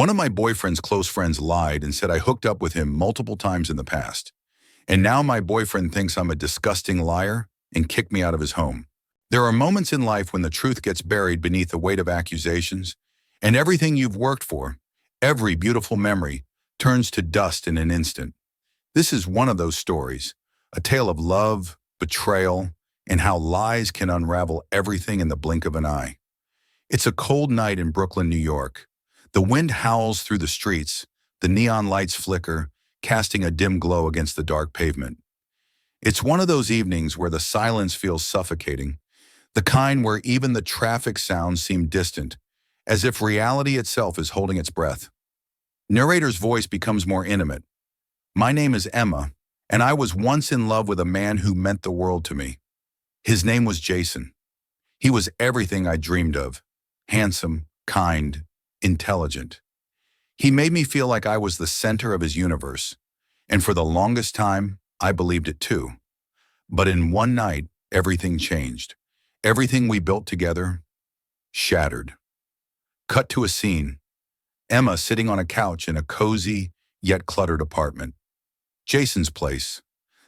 One of my boyfriend's close friends lied and said I hooked up with him multiple times in the past. And now my boyfriend thinks I'm a disgusting liar and kicked me out of his home. There are moments in life when the truth gets buried beneath the weight of accusations, and everything you've worked for, every beautiful memory, turns to dust in an instant. This is one of those stories, a tale of love, betrayal, and how lies can unravel everything in the blink of an eye. It's a cold night in Brooklyn, New York. The wind howls through the streets, the neon lights flicker, casting a dim glow against the dark pavement. It's one of those evenings where the silence feels suffocating, the kind where even the traffic sounds seem distant, as if reality itself is holding its breath. Narrator's voice becomes more intimate. My name is Emma, and I was once in love with a man who meant the world to me. His name was Jason. He was everything I dreamed of. Handsome, kind, intelligent. He made me feel like I was the center of his universe, and for the longest time, I believed it too. But in one night, everything changed. Everything we built together shattered. Cut to a scene. Emma sitting on a couch in a cozy, yet cluttered apartment. Jason's place.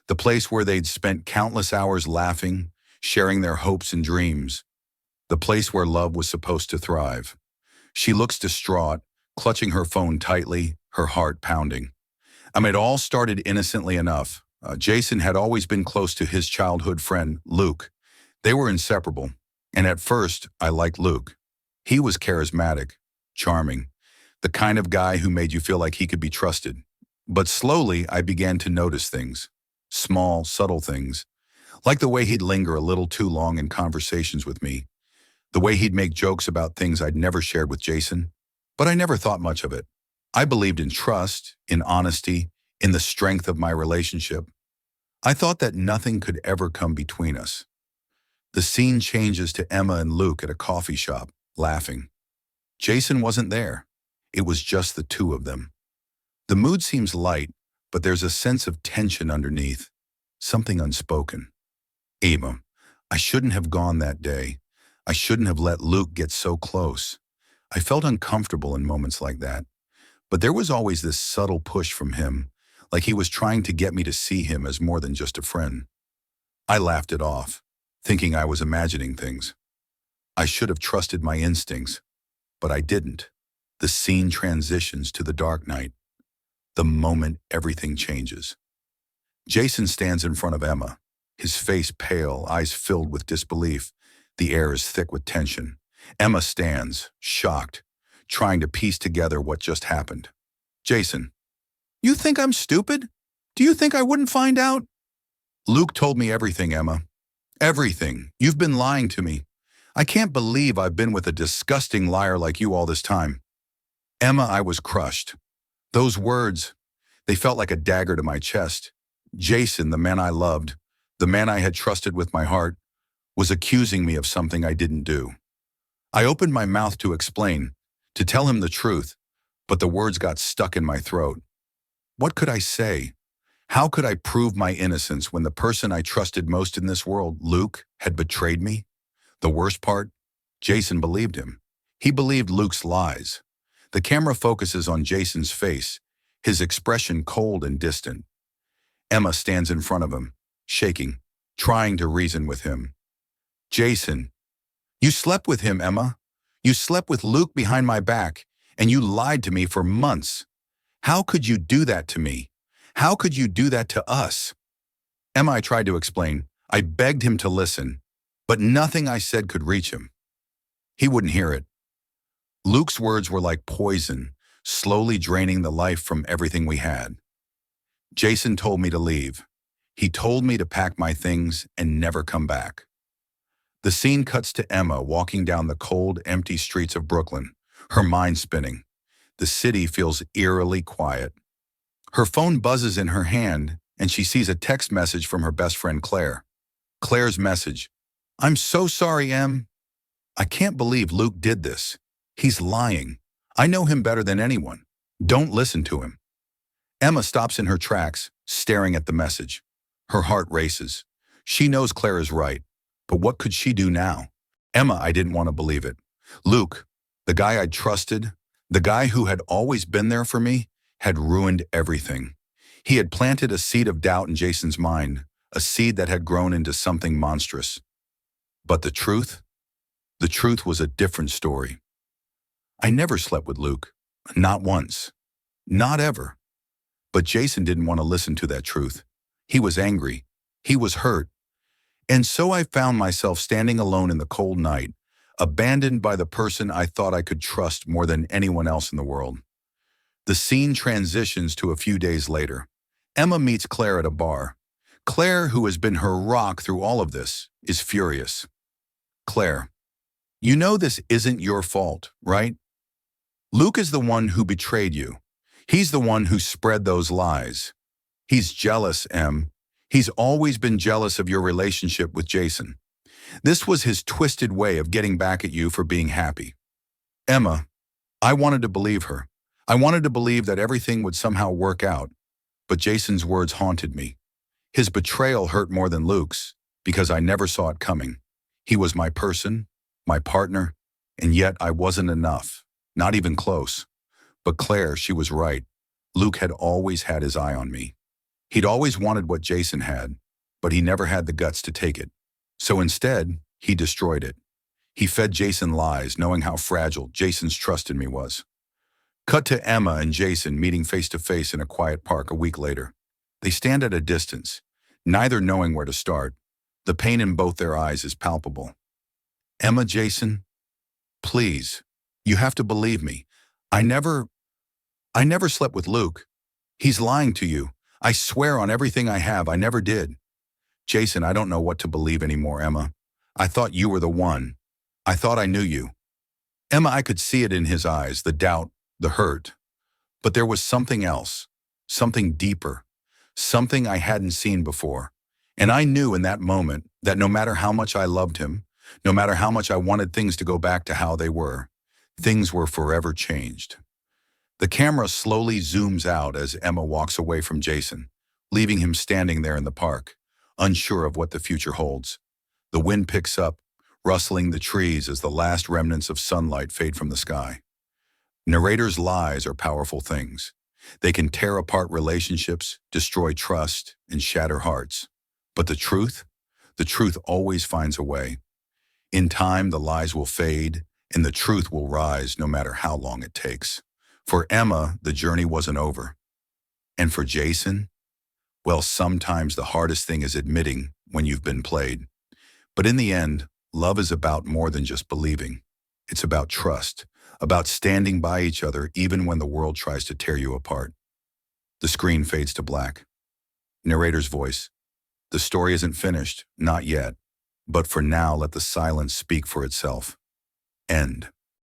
The place where they'd spent countless hours laughing, sharing their hopes and dreams. The place where love was supposed to thrive. She looks distraught, clutching her phone tightly, her heart pounding. It all started innocently enough. Jason had always been close to his childhood friend, Luke. They were inseparable, and at first, I liked Luke. He was charismatic, charming, the kind of guy who made you feel like he could be trusted. But slowly, I began to notice things. Small, subtle things. Like the way he'd linger a little too long in conversations with me. The way he'd make jokes about things I'd never shared with Jason. But I never thought much of it. I believed in trust, in honesty, in the strength of my relationship. I thought that nothing could ever come between us. The scene changes to Emma and Luke at a coffee shop, laughing. Jason wasn't there. It was just the two of them. The mood seems light, but there's a sense of tension underneath. Something unspoken. Emma, I shouldn't have gone that day. I shouldn't have let Luke get so close. I felt uncomfortable in moments like that. But there was always this subtle push from him, like he was trying to get me to see him as more than just a friend. I laughed it off, thinking I was imagining things. I should have trusted my instincts, but I didn't. The scene transitions to the dark night. The moment everything changes. Jason stands in front of Emma, his face pale, eyes filled with disbelief. The air is thick with tension. Emma stands, shocked, trying to piece together what just happened. Jason, you think I'm stupid? Do you think I wouldn't find out? Luke told me everything, Emma. Everything. You've been lying to me. I can't believe I've been with a disgusting liar like you all this time. Emma, I was crushed. Those words, they felt like a dagger to my chest. Jason, the man I loved, the man I had trusted with my heart, was accusing me of something I didn't do. I opened my mouth to explain, to tell him the truth, but the words got stuck in my throat. What could I say? How could I prove my innocence when the person I trusted most in this world, Luke, had betrayed me? The worst part? Jason believed him. He believed Luke's lies. The camera focuses on Jason's face, his expression cold and distant. Emma stands in front of him, shaking, trying to reason with him. Jason, you slept with him, Emma. You slept with Luke behind my back, and you lied to me for months. How could you do that to me? How could you do that to us? Emma, I tried to explain. I begged him to listen, but nothing I said could reach him. He wouldn't hear it. Luke's words were like poison, slowly draining the life from everything we had. Jason told me to leave. He told me to pack my things and never come back. The scene cuts to Emma walking down the cold, empty streets of Brooklyn, her mind spinning. The city feels eerily quiet. Her phone buzzes in her hand, and she sees a text message from her best friend Claire. Claire's message, I'm so sorry, Em. I can't believe Luke did this. He's lying. I know him better than anyone. Don't listen to him. Emma stops in her tracks, staring at the message. Her heart races. She knows Claire is right, but what could she do now? Emma, I didn't want to believe it. Luke, the guy I'd trusted, The guy who had always been there for me had ruined everything. He had planted a seed of doubt in Jason's mind, a seed that had grown into something monstrous. But the truth? The truth was a different story. I never slept with Luke. Not once. Not ever. But Jason didn't want to listen to that truth. He was angry. He was hurt. And so I found myself standing alone in the cold night, abandoned by the person I thought I could trust more than anyone else in the world. The scene transitions to a few days later. Emma meets Claire at a bar. Claire, who has been her rock through all of this, is furious. Claire, you know this isn't your fault, right? Luke is the one who betrayed you. He's the one who spread those lies. He's jealous, Em. He's always been jealous of your relationship with Jason. This was his twisted way of getting back at you for being happy. Emma, I wanted to believe her. I wanted to believe that everything would somehow work out. But Jason's words haunted me. His betrayal hurt more than Luke's, because I never saw it coming. He was my person, my partner, and yet I wasn't enough. Not even close. But Claire, she was right. Luke had always had his eye on me. He'd always wanted what Jason had, but he never had the guts to take it. So instead, he destroyed it. He fed Jason lies, knowing how fragile Jason's trust in me was. Cut to Emma and Jason meeting face to face in a quiet park a week later. They stand at a distance, neither knowing where to start. The pain in both their eyes is palpable. Emma, Jason, please, you have to believe me. I never slept with Luke. He's lying to you. I swear on everything I have, I never did. Jason, I don't know what to believe anymore, Emma. I thought you were the one. I thought I knew you. Emma, I could see it in his eyes, the doubt, the hurt. But there was something else, something deeper, something I hadn't seen before. And I knew in that moment that no matter how much I loved him, no matter how much I wanted things to go back to how they were, things were forever changed. The camera slowly zooms out as Emma walks away from Jason, leaving him standing there in the park, unsure of what the future holds. The wind picks up, rustling the trees as the last remnants of sunlight fade from the sky. Narrators' lies are powerful things. They can tear apart relationships, destroy trust, and shatter hearts. But the truth always finds a way. In time, the lies will fade, and the truth will rise no matter how long it takes. For Emma, the journey wasn't over. And for Jason, well, sometimes the hardest thing is admitting when you've been played. But in the end, love is about more than just believing. It's about trust, about standing by each other even when the world tries to tear you apart. The screen fades to black. Narrator's voice. The story isn't finished, not yet. But for now, let the silence speak for itself. End.